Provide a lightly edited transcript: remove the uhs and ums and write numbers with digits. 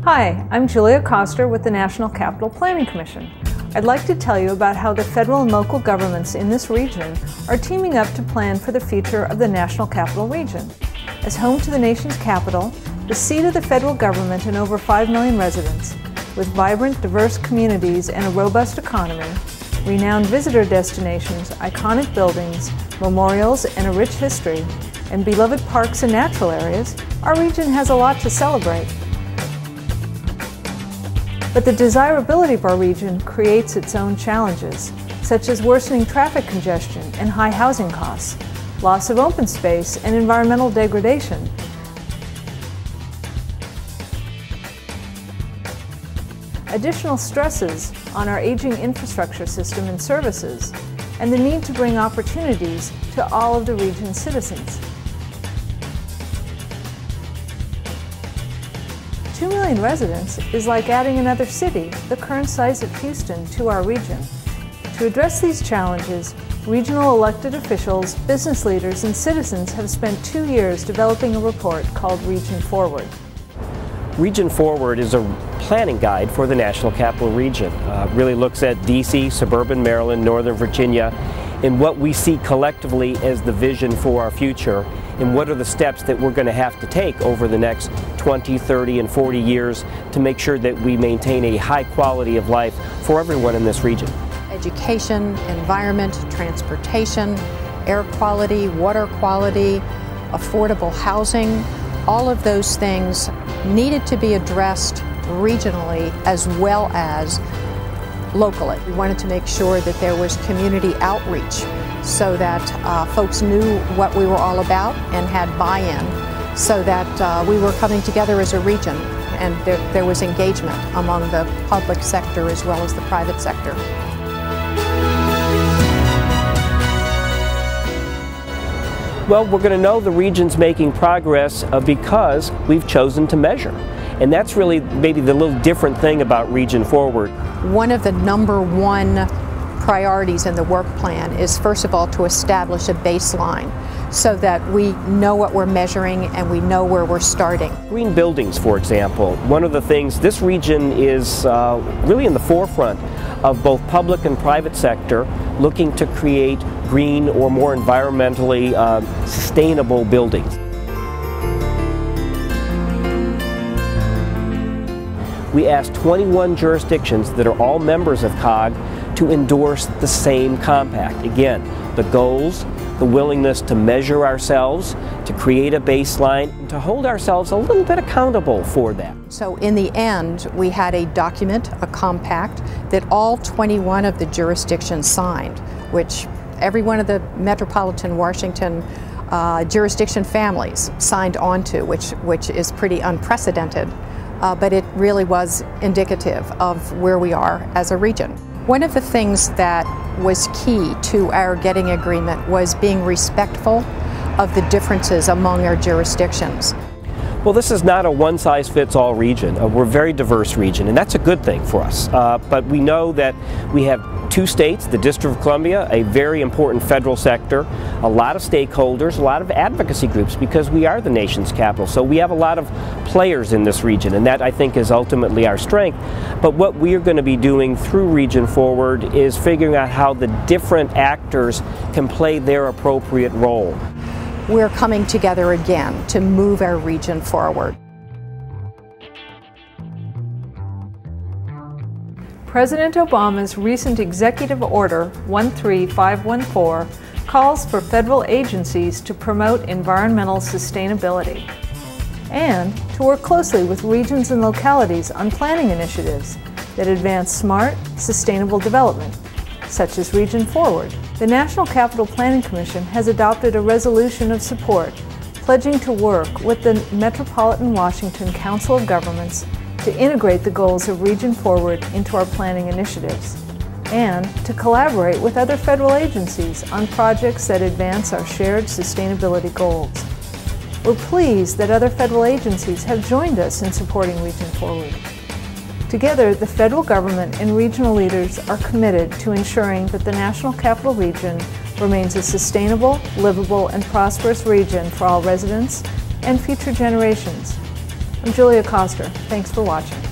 Hi, I'm Julia Koster with the National Capital Planning Commission. I'd like to tell you about how the federal and local governments in this region are teaming up to plan for the future of the National Capital Region. As home to the nation's capital, the seat of the federal government and over 5 million residents, with vibrant, diverse communities and a robust economy, renowned visitor destinations, iconic buildings, memorials, and a rich history, and beloved parks and natural areas, our region has a lot to celebrate. But the desirability of our region creates its own challenges, such as worsening traffic congestion and high housing costs, loss of open space, and environmental degradation. Additional stresses on our aging infrastructure system and services, and the need to bring opportunities to all of the region's citizens. 2 million residents is like adding another city, the current size of Houston, to our region. To address these challenges, regional elected officials, business leaders, and citizens have spent 2 years developing a report called Region Forward. Region Forward is a planning guide for the National Capital Region. Really looks at DC, suburban Maryland, Northern Virginia, and what we see collectively as the vision for our future, and what are the steps that we're going to have to take over the next 20, 30, and 40 years to make sure that we maintain a high quality of life for everyone in this region. Education, environment, transportation, air quality, water quality, affordable housing, all of those things needed to be addressed regionally as well as locally. We wanted to make sure that there was community outreach so that folks knew what we were all about and had buy-in, so that we were coming together as a region, and there was engagement among the public sector as well as the private sector. Well, we're going to know the region's making progress because we've chosen to measure. And that's really maybe the little different thing about Region Forward. One of the #1 priorities in the work plan is, first of all, to establish a baseline so that we know what we're measuring and we know where we're starting. Green buildings, for example. One of the things, this region is really in the forefront of both public and private sector looking to create green or more environmentally sustainable buildings. We asked 21 jurisdictions that are all members of COG to endorse the same compact. Again, the goals, the willingness to measure ourselves, to create a baseline, and to hold ourselves a little bit accountable for that. So in the end, we had a document, a compact, that all 21 of the jurisdictions signed, which every one of the metropolitan Washington jurisdiction families signed onto, which is pretty unprecedented. But it really was indicative of where we are as a region. One of the things that was key to our getting agreement was being respectful of the differences among our jurisdictions. Well, this is not a one-size-fits-all region. We're a very diverse region, and that's a good thing for us. But we know that we have 2 states, the District of Columbia, a very important federal sector, a lot of stakeholders, a lot of advocacy groups, because we are the nation's capital. So we have a lot of players in this region, and that, I think, is ultimately our strength. But what we are going to be doing through Region Forward is figuring out how the different actors can play their appropriate role. We're coming together again to move our region forward. President Obama's recent Executive Order 13514 calls for federal agencies to promote environmental sustainability and to work closely with regions and localities on planning initiatives that advance smart, sustainable development, such as Region Forward. The National Capital Planning Commission has adopted a resolution of support pledging to work with the Metropolitan Washington Council of Governments to integrate the goals of Region Forward into our planning initiatives and to collaborate with other federal agencies on projects that advance our shared sustainability goals. We're pleased that other federal agencies have joined us in supporting Region Forward. Together, the federal government and regional leaders are committed to ensuring that the National Capital Region remains a sustainable, livable, and prosperous region for all residents, and future generations. I'm Julia Koster. Thanks for watching.